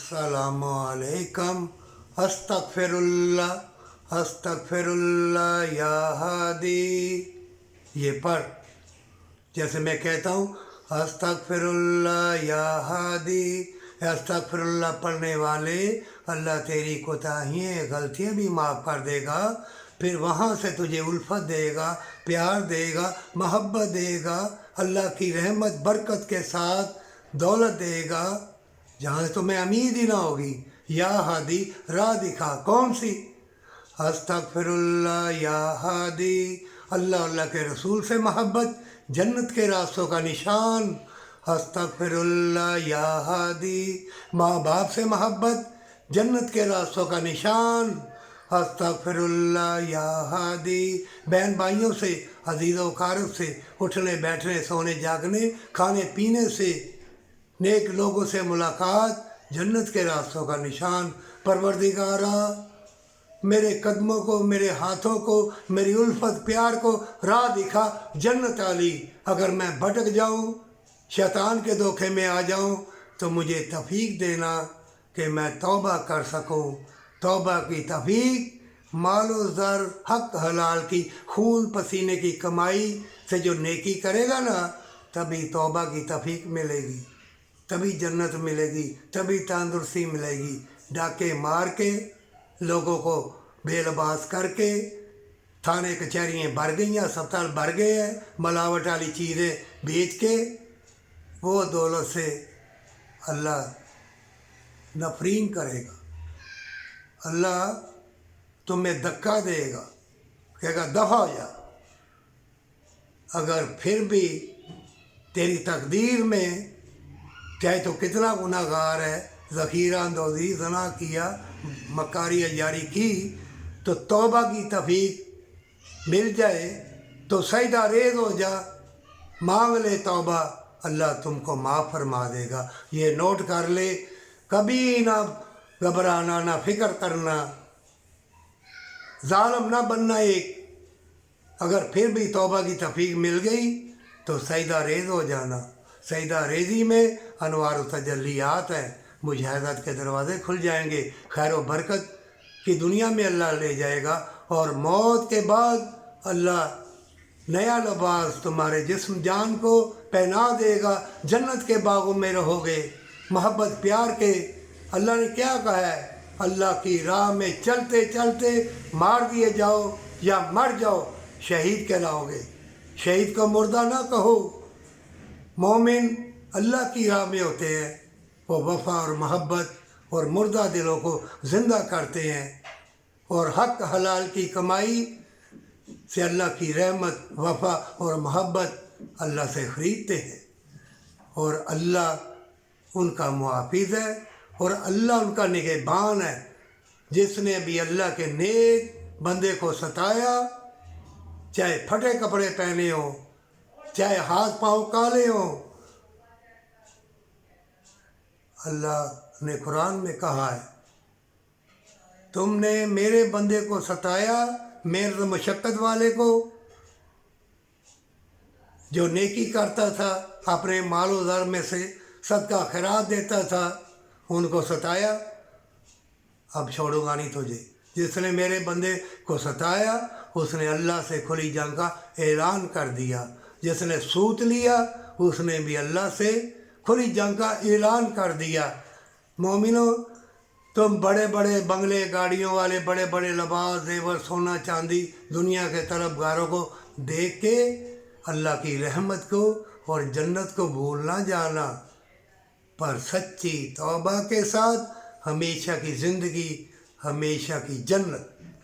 अस्सलामु अलैकुम। अस्तगफिरुल्लाह अस्तगफिरुल्लाह या हादी। ये पढ़, जैसे मैं कहता हूँ अस्तगफिरुल्लाह या हादी। अस्तगफिरुल्लाह पढ़ने वाले अल्लाह तेरी कोताहियाँ गलतियाँ भी माफ़ कर देगा, फिर वहाँ से तुझे उल्फत देगा, प्यार देगा, मोहब्बत देगा, अल्लाह की रहमत बरकत के साथ दौलत देगा जहाँ से तुम्हें उम्मीद ही ना होगी। या हादी, राह दिखा। कौन सी? अस्तगफिरुल्लाह या हादी। अल्लाह अल्लाह के रसूल से मोहब्बत जन्नत के रास्तों का निशान। अस्तगफिरुल्लाह या हादी। माँ बाप से मोहब्बत जन्नत के रास्तों का निशान। अस्तगफिरुल्लाह या हादी। बहन भाइयों से, अजीज़ व अकारब से, उठने बैठने सोने जागने खाने पीने से, नेक लोगों से मुलाकात जन्नत के रास्तों का निशान। परवरदिगारा, मेरे कदमों को, मेरे हाथों को, मेरी उल्फत प्यार को राह दिखा जन्नत वाली। अगर मैं भटक जाऊं, शैतान के धोखे में आ जाऊं, तो मुझे तौफीक देना कि मैं तौबा कर सकूं। तौबा की तौफीक मालो ज़र हक हलाल की खून पसीने की कमाई से जो नेकी करेगा ना, तभी तौबा की तौफीक मिलेगी, तभी जन्नत मिलेगी, तभी तंदुरुस्ती मिलेगी। डाके मार के, लोगों को बेलबास करके, थाने कचहरियाँ भर गई, अस्पताल भर गए हैं, मिलावट वाली चीज़ें बेच के, वो दौलत से अल्लाह नफरीन करेगा। अल्लाह तुम्हें धक्का देगा, कहेगा दफ़ा हो जा। अगर फिर भी तेरी तकदीर में, चाहे तो कितना गुनाहगार है, ज़ख़ीरा अंदोज़ी ज़ना किया, मकारियाँ जारी की, तो तौबा की तौफीक मिल जाए तो सजदा रेज़ हो जा, मांग ले तौबा, अल्लाह तुमको माफ़ फरमा देगा। ये नोट कर ले, कभी ना घबराना, ना फिक्र करना, जालिम ना बनना। एक अगर फिर भी तौबा की तौफीक मिल गई तो सजदा रेज़ हो जाना। सजदा रेज़ी में अनवार तजल्लियात हैं, मुजाहिदात के दरवाज़े खुल जाएंगे, खैर व बरकत की दुनिया में अल्लाह ले जाएगा, और मौत के बाद अल्लाह नया लिबास तुम्हारे जिस्म जान को पहना देगा। जन्नत के बागों में रहोगे, मोहब्बत प्यार के। अल्लाह ने क्या कहा है? अल्लाह की राह में चलते चलते मार दिए जाओ या मर जाओ, शहीद कहलाओगे। शहीद को मुर्दा ना कहो। मोमिन अल्लाह की राह में होते हैं, वो वफ़ा और मोहब्बत और मुर्दा दिलों को ज़िंदा करते हैं, और हक हलाल की कमाई से अल्लाह की रहमत, वफ़ा और मोहब्बत अल्लाह से ख़रीदते हैं, और अल्लाह उनका मुहाफ़िज़ है, और अल्लाह उनका निगहबान है। जिसने भी अल्लाह के नेक बंदे को सताया, चाहे फटे कपड़े पहने हों, चाहे हाथ पाँव काले हों, अल्लाह ने कुरान में कहा है, तुमने मेरे बंदे को सताया, मेरे मशक्क़त वाले को, जो नेकी करता था, अपने मालो ज़र में से सदका खैरात देता था, उनको सताया, अब छोड़ूंगा नहीं तुझे। जिसने मेरे बंदे को सताया, उसने अल्लाह से खुली जंग का ऐलान कर दिया। जिसने सूत लिया, उसने भी अल्लाह से खुली जंग का ऐलान कर दिया। मोमिनो, तुम बड़े बड़े बंगले, गाड़ियों वाले, बड़े बड़े लिबास, जेवर, सोना चांदी, दुनिया के तलबगारों को देख के अल्लाह की रहमत को और जन्नत को भूल ना जाना, पर सच्ची तौबा के साथ हमेशा की ज़िंदगी, हमेशा की जन्नत।